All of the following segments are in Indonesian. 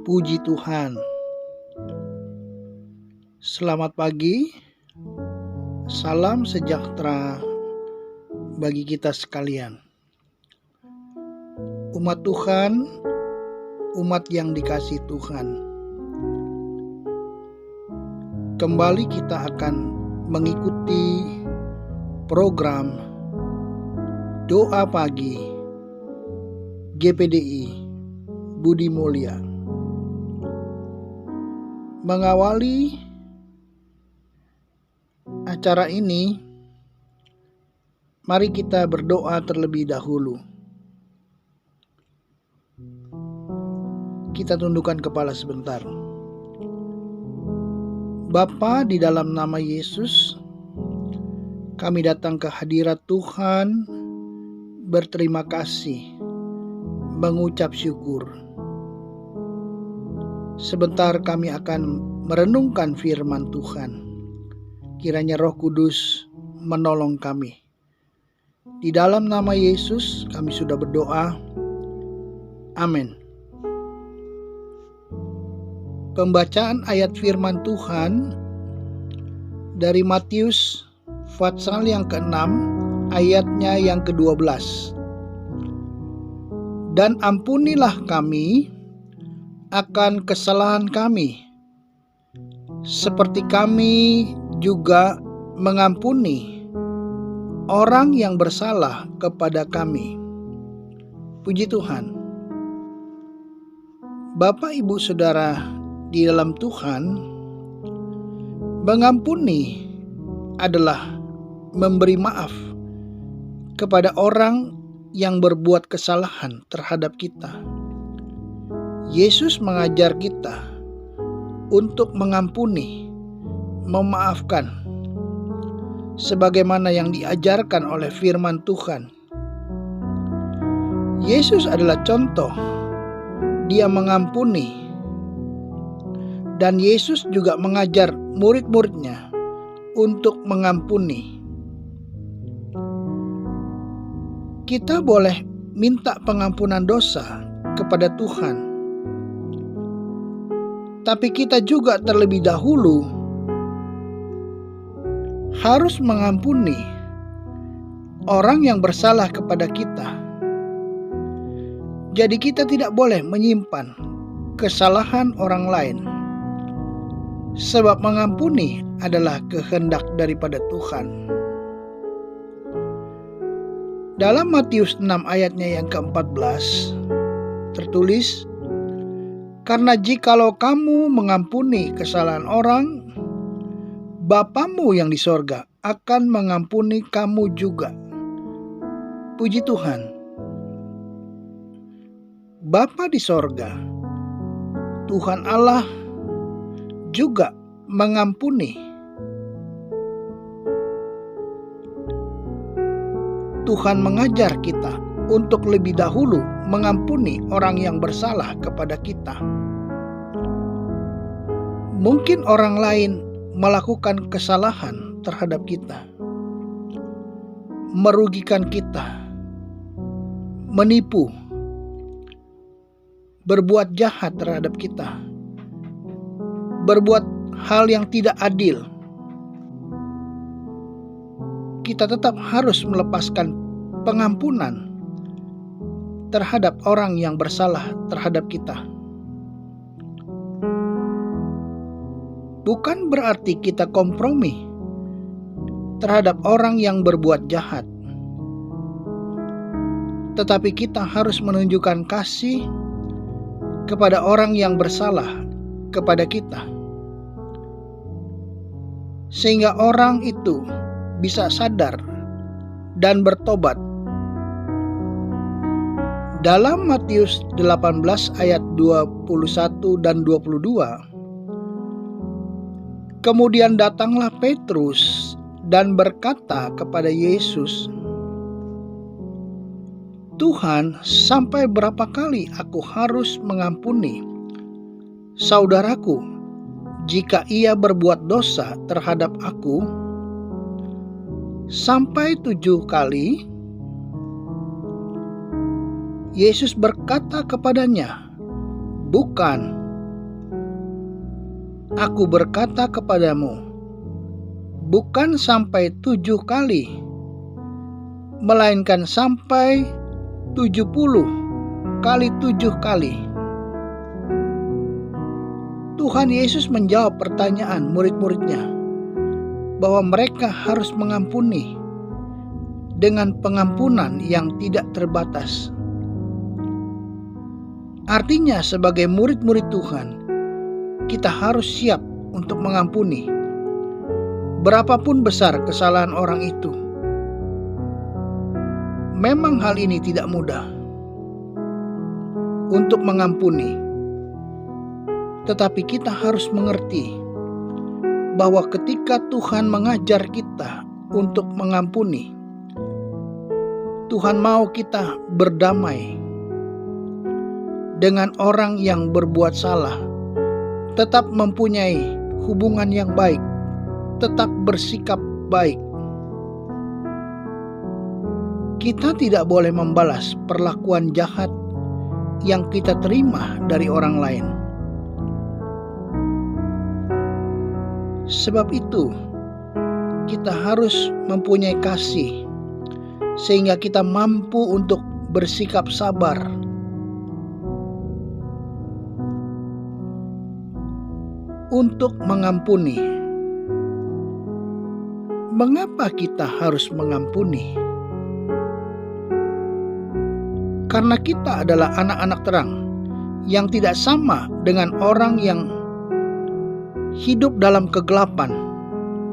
Puji Tuhan. Selamat pagi. Salam sejahtera bagi kita sekalian. Umat Tuhan, umat yang dikasihi Tuhan. Kembali kita akan mengikuti program Doa Pagi GPDI Budi Mulia. Mengawali acara ini, mari kita berdoa terlebih dahulu. Kita tundukkan kepala sebentar. Bapa, di dalam nama Yesus, kami datang ke hadirat Tuhan, berterima kasih, mengucap syukur. Sebentar kami akan merenungkan firman Tuhan. Kiranya Roh Kudus menolong kami. Di dalam nama Yesus kami sudah berdoa. Amin. Pembacaan ayat firman Tuhan dari Matius pasal yang ke-6 ayatnya yang ke-12. Dan ampunilah kami akan kesalahan kami, seperti kami juga mengampuni orang yang bersalah kepada kami. Puji Tuhan. Bapak, Ibu, Saudara di dalam Tuhan, mengampuni adalah memberi maaf kepada orang yang berbuat kesalahan terhadap kita. Yesus mengajar kita untuk mengampuni, memaafkan, sebagaimana yang diajarkan oleh firman Tuhan. Yesus adalah contoh. Dia mengampuni, dan Yesus juga mengajar murid-muridnya untuk mengampuni. Kita boleh minta pengampunan dosa kepada Tuhan, tapi kita juga terlebih dahulu harus mengampuni orang yang bersalah kepada kita. Jadi kita tidak boleh menyimpan kesalahan orang lain, sebab mengampuni adalah kehendak daripada Tuhan. Dalam Matius 6 ayatnya yang ke-14 tertulis, karena jikalau kamu mengampuni kesalahan orang, Bapamu yang di sorga akan mengampuni kamu juga. Puji Tuhan. Bapa di sorga, Tuhan Allah juga mengampuni. Tuhan mengajar kita untuk lebih dahulu mengampuni orang yang bersalah kepada kita. Mungkin orang lain melakukan kesalahan terhadap kita, merugikan kita, menipu, berbuat jahat terhadap kita, berbuat hal yang tidak adil. Kita tetap harus melepaskan pengampunan terhadap orang yang bersalah terhadap kita. Bukan berarti kita kompromi terhadap orang yang berbuat jahat, tetapi kita harus menunjukkan kasih kepada orang yang bersalah kepada kita, sehingga orang itu bisa sadar dan bertobat. Dalam Matius 18 ayat 21 dan 22, kemudian datanglah Petrus dan berkata kepada Yesus, Tuhan, sampai berapa kali aku harus mengampuni saudaraku jika ia berbuat dosa terhadap aku? Sampai 7 kali? Yesus berkata kepadanya, "Bukan, Aku berkata kepadamu, bukan sampai 7 kali, melainkan sampai 70 kali 7 kali. Tuhan Yesus menjawab pertanyaan murid-muridnya bahwa mereka harus mengampuni dengan pengampunan yang tidak terbatas. Artinya sebagai murid-murid Tuhan, kita harus siap untuk mengampuni berapapun besar kesalahan orang itu. Memang hal ini tidak mudah untuk mengampuni, tetapi kita harus mengerti bahwa ketika Tuhan mengajar kita untuk mengampuni, Tuhan mau kita berdamai dengan orang yang berbuat salah, tetap mempunyai hubungan yang baik, tetap bersikap baik. Kita tidak boleh membalas perlakuan jahat yang kita terima dari orang lain. Sebab itu, kita harus mempunyai kasih sehingga kita mampu untuk bersikap sabar. Untuk mengampuni. Mengapa kita harus mengampuni? Karena kita adalah anak-anak terang yang tidak sama dengan orang yang hidup dalam kegelapan,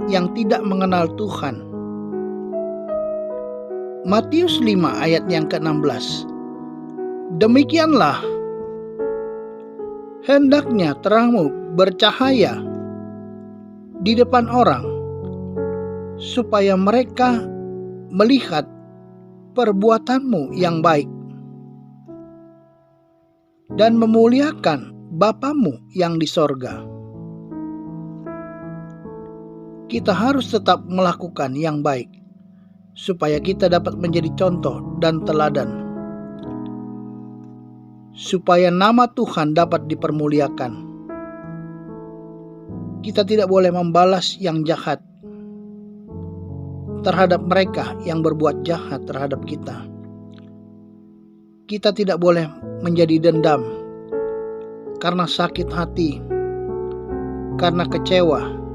yang tidak mengenal Tuhan. Matius 5 ayat yang ke-16. Demikianlah hendaknya terangmu bercahaya di depan orang, supaya mereka melihat perbuatanmu yang baik dan memuliakan Bapamu yang di sorga. Kita harus tetap melakukan yang baik, supaya kita dapat menjadi contoh dan teladan, supaya nama Tuhan dapat dipermuliakan. Kita tidak boleh membalas yang jahat terhadap mereka yang berbuat jahat terhadap kita. Kita tidak boleh menjadi dendam karena sakit hati, karena kecewa.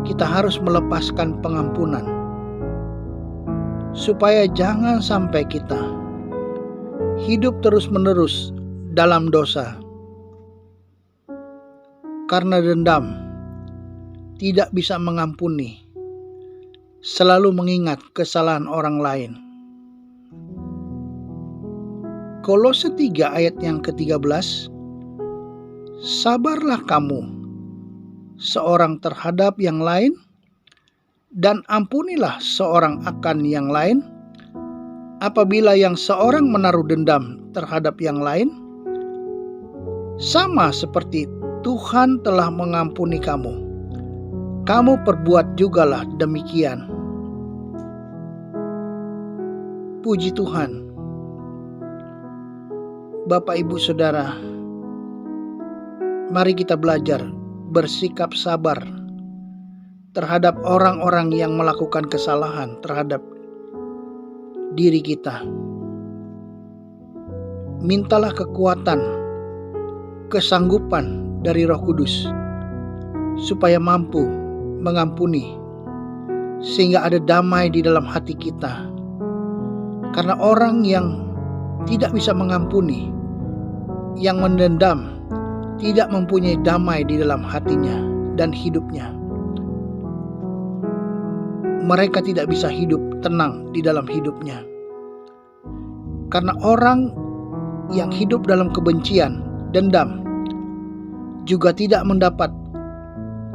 Kita harus melepaskan pengampunan, supaya jangan sampai kita hidup terus-menerus dalam dosa. Karena dendam, tidak bisa mengampuni, selalu mengingat kesalahan orang lain. Kolose 3 ayat yang ke-13. Sabarlah kamu seorang terhadap yang lain, dan ampunilah seorang akan yang lain, apabila yang seorang menaruh dendam terhadap yang lain, sama seperti Tuhan telah mengampuni kamu, kamu perbuat jugalah demikian. Puji Tuhan. Bapak, Ibu, Saudara, mari kita belajar bersikap sabar terhadap orang-orang yang melakukan kesalahan terhadap diri kita. Mintalah kekuatan, kesanggupan dari Roh Kudus supaya mampu mengampuni, sehingga ada damai di dalam hati kita. Karena orang yang tidak bisa mengampuni, yang mendendam, tidak mempunyai damai di dalam hatinya dan hidupnya. Mereka tidak bisa hidup tenang di dalam hidupnya. Karena orang yang hidup dalam kebencian, dendam, juga tidak mendapat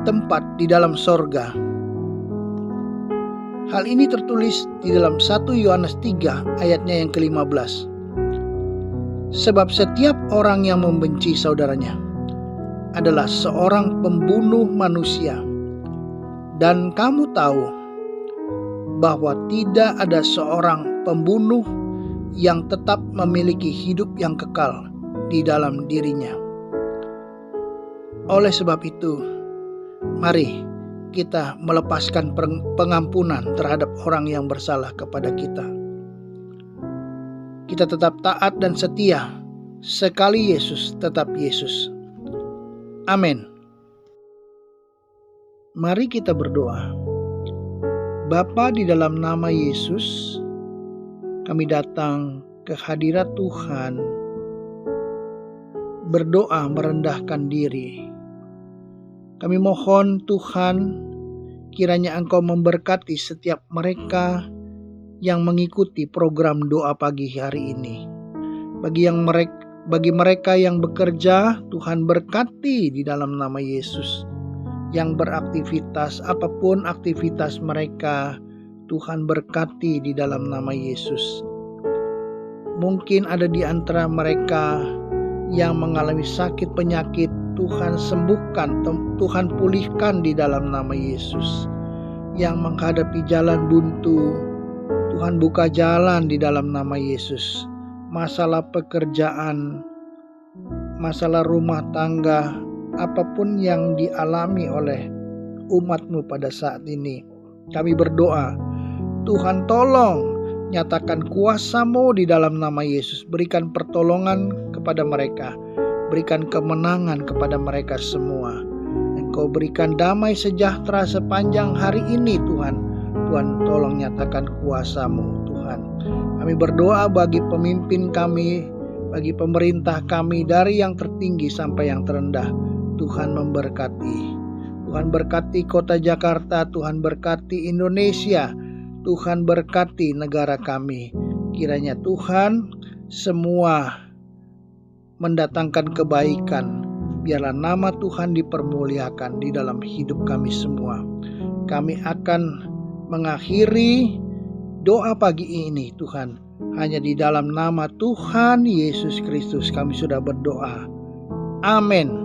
tempat di dalam sorga. Hal ini tertulis di dalam 1 Yohanes 3 ayatnya yang ke-15. Sebab setiap orang yang membenci saudaranya adalah seorang pembunuh manusia. Dan kamu tahu bahwa tidak ada seorang pembunuh yang tetap memiliki hidup yang kekal di dalam dirinya. Oleh sebab itu, mari kita melepaskan pengampunan terhadap orang yang bersalah kepada kita. Kita tetap taat dan setia, sekali Yesus tetap Yesus. Amin. Mari kita berdoa. Bapa, di dalam nama Yesus, kami datang ke hadirat Tuhan, berdoa merendahkan diri. Kami mohon Tuhan, kiranya Engkau memberkati setiap mereka yang mengikuti program doa pagi hari ini. Bagi mereka yang bekerja, Tuhan berkati di dalam nama Yesus. Yang beraktivitas, apapun aktivitas mereka, Tuhan berkati di dalam nama Yesus. Mungkin ada di antara mereka yang mengalami sakit penyakit, Tuhan sembuhkan, Tuhan pulihkan di dalam nama Yesus. Yang menghadapi jalan buntu, Tuhan buka jalan di dalam nama Yesus. Masalah pekerjaan, masalah rumah tangga, apapun yang dialami oleh umat-Mu pada saat ini, kami berdoa, Tuhan tolong nyatakan kuasa-Mu di dalam nama Yesus. Berikan pertolongan kepada mereka, berikan kemenangan kepada mereka semua. Engkau berikan damai sejahtera sepanjang hari ini Tuhan. Tuhan tolong nyatakan kuasa-Mu Tuhan. Kami berdoa bagi pemimpin kami, bagi pemerintah kami, dari yang tertinggi sampai yang terendah. Tuhan memberkati. Tuhan berkati kota Jakarta, Tuhan berkati Indonesia, Tuhan berkati negara kami. Kiranya Tuhan semua mendatangkan kebaikan. Biarlah nama Tuhan dipermuliakan di dalam hidup kami semua. Kami akan mengakhiri doa pagi ini Tuhan. Hanya di dalam nama Tuhan Yesus Kristus kami sudah berdoa. Amin.